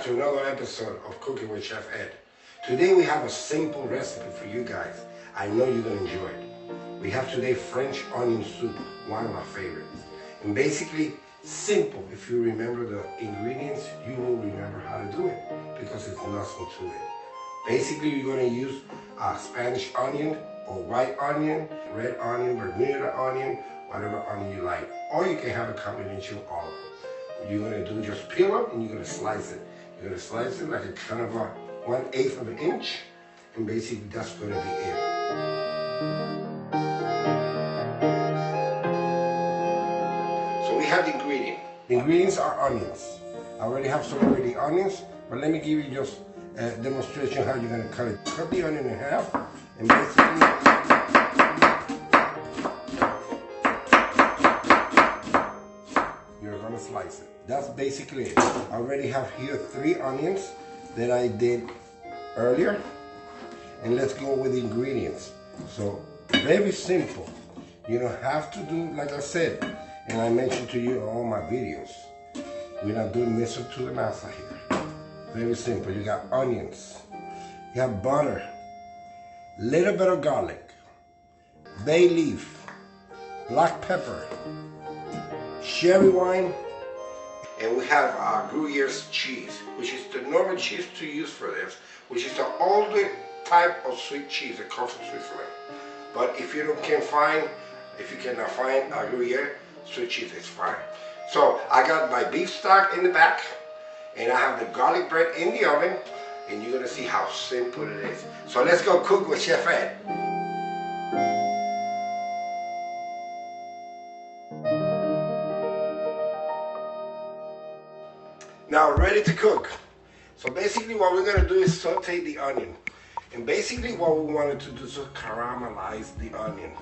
back to another episode of Cooking with Chef Ed. Today we have a simple recipe for you guys. I know you're going to enjoy it. We have today French onion soup, one of my favorites. And basically, simple. If you remember the ingredients, you will remember how to do it because it's nothing to it. Basically, you're going to use Spanish onion or white onion, red onion, Bermuda onion, whatever onion you like. Or you can have a combination of all of them. You're going to do just peel them and you're going to slice it. You're going to slice it like a kind of a 1/8 of an inch, and basically that's going to be it. So we have the ingredient. The ingredients are onions. I already have some of the onions, but let me give you just a demonstration how you're going to cut it. Cut the onion in half, and basically you're going to slice it. That's basically it. I already have here 3 onions that I did earlier, and let's go with the ingredients. So very simple. You don't have to do like I said, and I mentioned to you in all my videos. We're not doing miso to the masa here. Very simple. You got onions, you have butter, little bit of garlic, bay leaf, black pepper, sherry wine, and we have Gruyère's cheese, which is the normal cheese to use for this, which is the older type of sweet cheese that comes from Switzerland. But if you cannot find Gruyère sweet cheese, it's fine. So I got my beef stock in the back, and I have the garlic bread in the oven, and you're gonna see how simple it is. So let's go cook with Chef Ed. Now ready to cook. So basically what we're gonna do is saute the onion. And basically what we wanted to do is to caramelize the onion.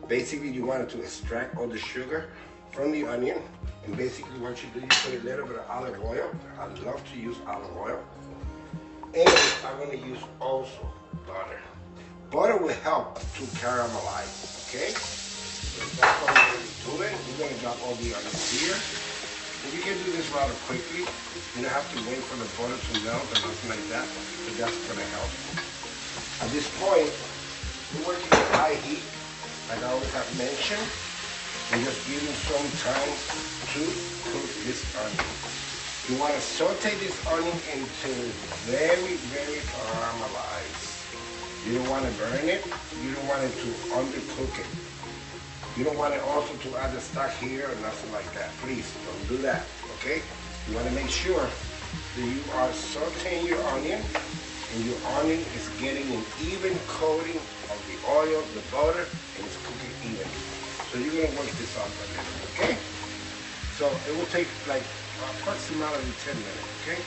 Basically you wanted to extract all the sugar from the onion. And basically what you do, you put a little bit of olive oil. I love to use olive oil. And I'm gonna use also butter. Butter will help to caramelize, okay? So that's what we're gonna be doing. We're gonna drop all the onions here. And you can do this rather quickly. You don't have to wait for the butter to melt or nothing like that, but that's going to help. At this point, we're working at high heat, like I always have mentioned, and just giving some time to cook this onion. You want to saute this onion until very, very caramelized. You don't want to burn it. You don't want it to undercook it. You don't want it also to add the stock here or nothing like that. Please don't do that, okay? You want to make sure that you are sauteing your onion and your onion is getting an even coating of the oil, the butter, and it's cooking even. So you're going to work this out a little, okay? So it will take like approximately 10 minutes, okay?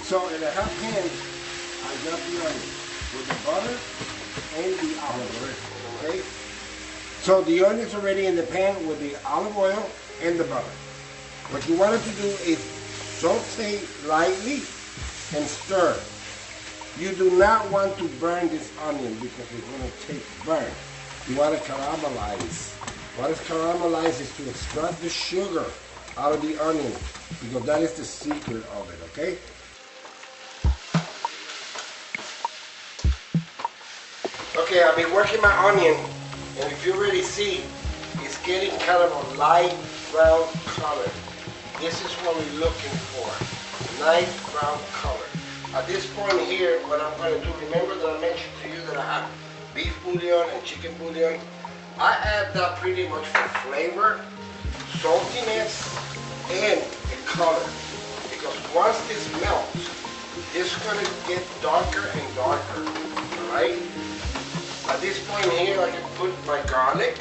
So in a half pan, I got the onion with the butter and the olive oil, okay? So the onion's already in the pan with the olive oil and the butter. What you wanted to do is saute lightly and stir. You do not want to burn this onion because it's going to take burn. You want to caramelize. What is caramelize is to extract the sugar out of the onion because that is the secret of it, okay? Okay, I've been working my onion. And if you already see, it's getting kind of a light brown color. This is what we're looking for, nice brown color. At this point here, what I'm going to do, remember that I mentioned to you that I have beef bouillon and chicken bouillon. I add that pretty much for flavor, saltiness, and the color. Because once this melts, it's going to get darker and darker, all right? At this point here, I can put my garlic,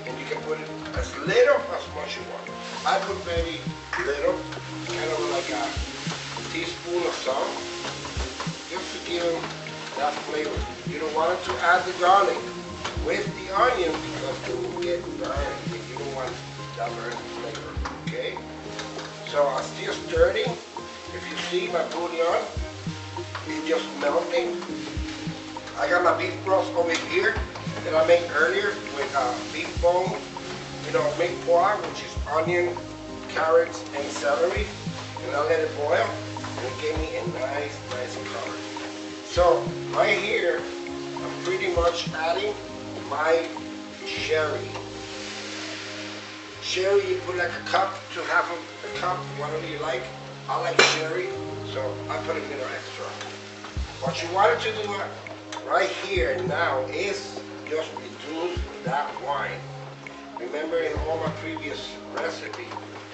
and you can put it as little as much you want. I put very little, kind of like a teaspoon of salt, just to give them that flavor. You don't want to add the garlic with the onion because it will get burned, and you don't want that burnt flavor, okay? So I'm still stirring. If you see my bouillon, it's just melting. I got my beef broth over here that I made earlier with beef bone, meat poire, which is onion, carrots, and celery. And I'll let it boil. And it gave me a nice color. So right here, I'm pretty much adding my sherry. Sherry, you put like a cup to half of a cup, whatever you like. I like sherry, so I put a little extra. What you wanted to do right here now is just reduce that wine. Remember in all my previous recipes,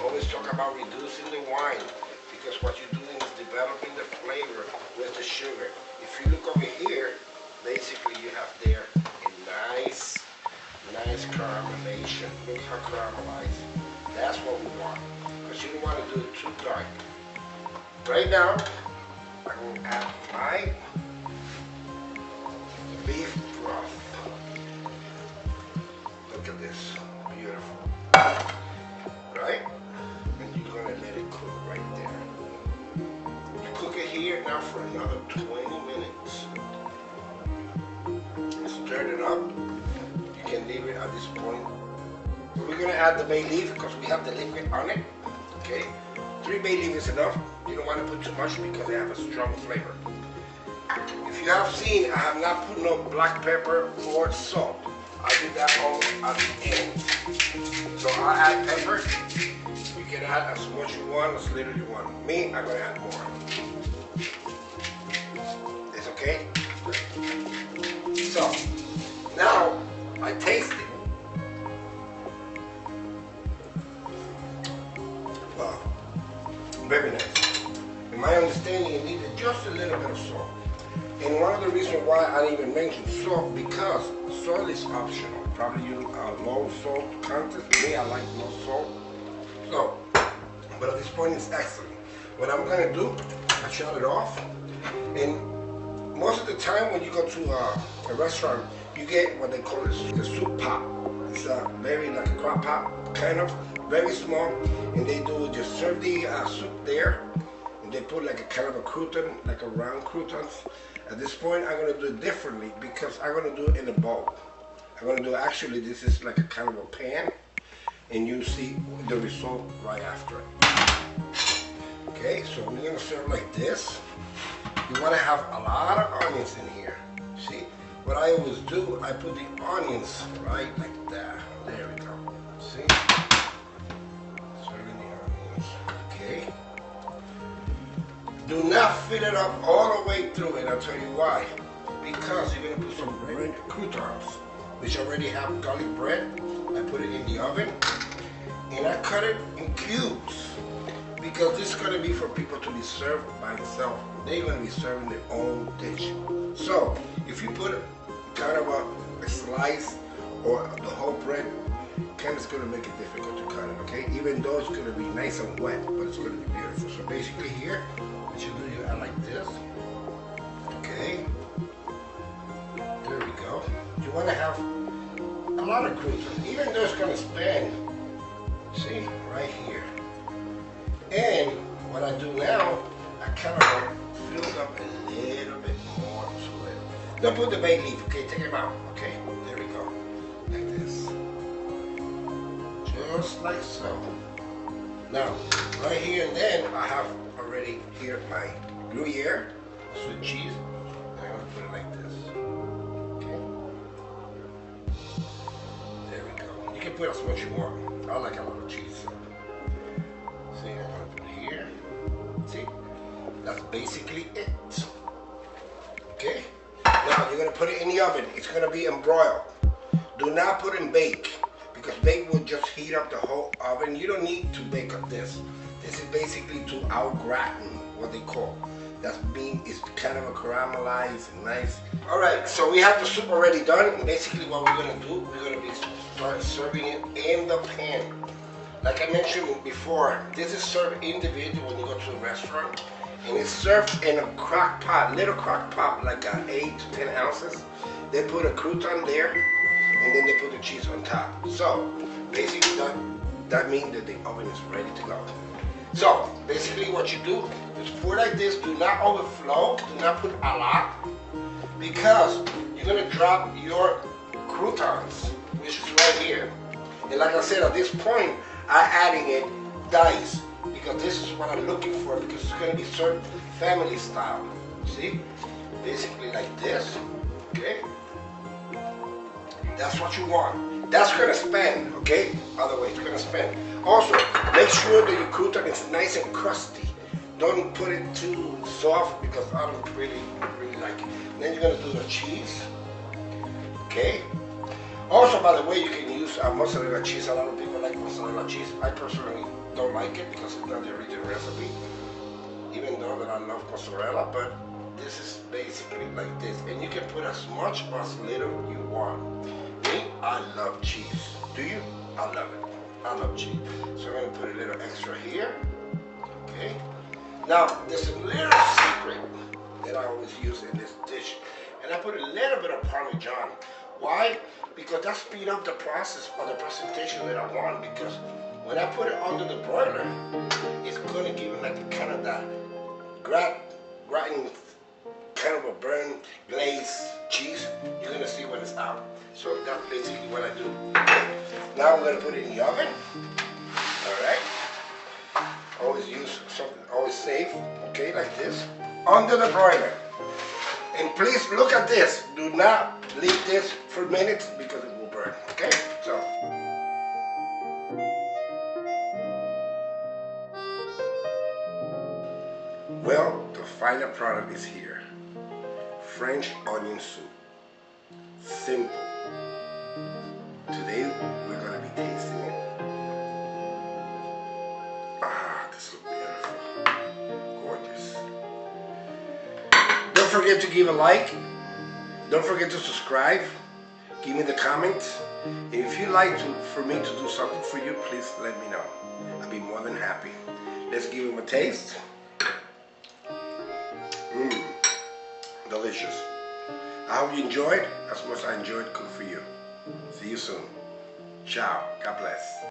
always talk about reducing the wine, because what you're doing is developing the flavor with the sugar. If you look over here, basically you have there a nice caramelization. Look how caramelized. That's what we want, because you don't want to do it too dark. Right now, I'm going to add my beef broth. Look at this, beautiful. Right? And you're going to let it cook right there. You cook it here now for another 20 minutes. Stir it up. You can leave it at this point. We're going to add the bay leaf because we have the liquid on it. Okay? 3 bay leaf is enough. You don't want to put too much because they have a strong flavor. If you have seen, I have not put no black pepper or salt. I did that all at the end. So I add pepper. You can add as much you want, as little you want. Me, I'm going to add more. It's okay? So, now I taste it. Wow, very nice. In my understanding, it needed just a little bit of salt. And one of the reasons why I didn't even mention salt, because salt is optional. Probably you low salt content. Me, I like no salt. So, but at this point, it's excellent. What I'm gonna do, I shut it off. And most of the time, when you go to a restaurant, you get what they call the soup pot. It's very like a crock pot, kind of very small. And they do just serve the soup there. And they put like a kind of a crouton, like a round croutons. At this point, I'm going to do it differently because I'm going to do it in a bowl. I'm going to do, actually, this is like a kind of a pan, and you see the result right after it. Okay, so we're going to serve like this. You want to have a lot of onions in here. See, what I always do, I put the onions right like that. There we go. See? Serving the onions. Okay. Do not fill it up all the way through, and I'll tell you why. Because you're going to put some bread croutons, which already have garlic bread. I put it in the oven, and I cut it in cubes. Because this is going to be for people to be served by themselves. They're going to be serving their own dish. So, if you put kind of a slice or the whole bread, kind of is going to make it difficult to cut it, okay? Even though it's going to be nice and wet, but it's going to be beautiful. So basically here, what you do, you add like this, okay? There we go. You want to have a lot of croutons, even though it's going to span, see, right here. And what I do now, I kind of fill up a little bit more to it. Don't put the bay leaf, okay? Take it out, okay? There we go, like this. Just like so. Now, right here and then, I have already here my Gruyere, sweet cheese. I'm going to put it like this. Okay? There we go. You can put as much you want. I like a lot of cheese. So. See, I'm going to put it here. See? That's basically it. Okay? Now, you're going to put it in the oven. It's going to be embroiled. Do not put in bake, because bake will just heat up the whole oven. You don't need to bake up this. This is basically to au gratin, what they call. That's being, it's kind of a caramelized and nice. All right, so we have the soup already done. Basically what we're gonna do, we're gonna be start serving it in the pan. Like I mentioned before, this is served individually when you go to a restaurant. And it's served in a crock pot, little crock pot, like 8 to 10 ounces. They put a crouton there, and then they put the cheese on top. So basically that means that the oven is ready to go. So basically what you do is pour like this. Do not overflow. Do not put a lot, because you're gonna drop your croutons, which is right here. And like I said, at this point, I'm adding it diced. because this is what I'm looking for, because it's going to be served family style. See? Basically like this. Okay? That's what you want. That's going to span. Okay? Other way, it's going to span. Also, make sure that your crouton is nice and crusty. Don't put it too soft, because I don't really like it. Then you're going to do the cheese. Okay? Also, by the way, you can use mozzarella cheese. A lot of people like mozzarella cheese. I personally don't like it because it's not the original recipe, even though that I love mozzarella, but this is basically like this. And you can put as much or as little you want. Me, I love cheese. Do you? I love it. I love cheese. So I'm going to put a little extra here. Okay? Now, there's a little secret that I always use in this dish. And I put a little bit of Parmesan. Why? Because that speeds up the process or the presentation that I want. Because when I put it under the broiler, it's going to give it like kind of that gratin, kind of a burnt glaze cheese. You're going to see when it's out. So that's basically what I do. Now I'm going to put it in the oven. Alright. Always use something, always safe. Okay, like this. Under the broiler. And please look at this. Do not leave this for minutes because it will burn. Okay? So. Well, the final product is here. French onion soup. Simple. Today we're going to be tasting it. Ah, this looks beautiful. Gorgeous. Don't forget to give a like. Don't forget to subscribe. Give me the comments. And if you'd like for me to do something for you, please let me know. I'll be more than happy. Let's give him a taste. Delicious. I hope you enjoyed as much as I enjoyed cooking for you. See you soon. Ciao. God bless.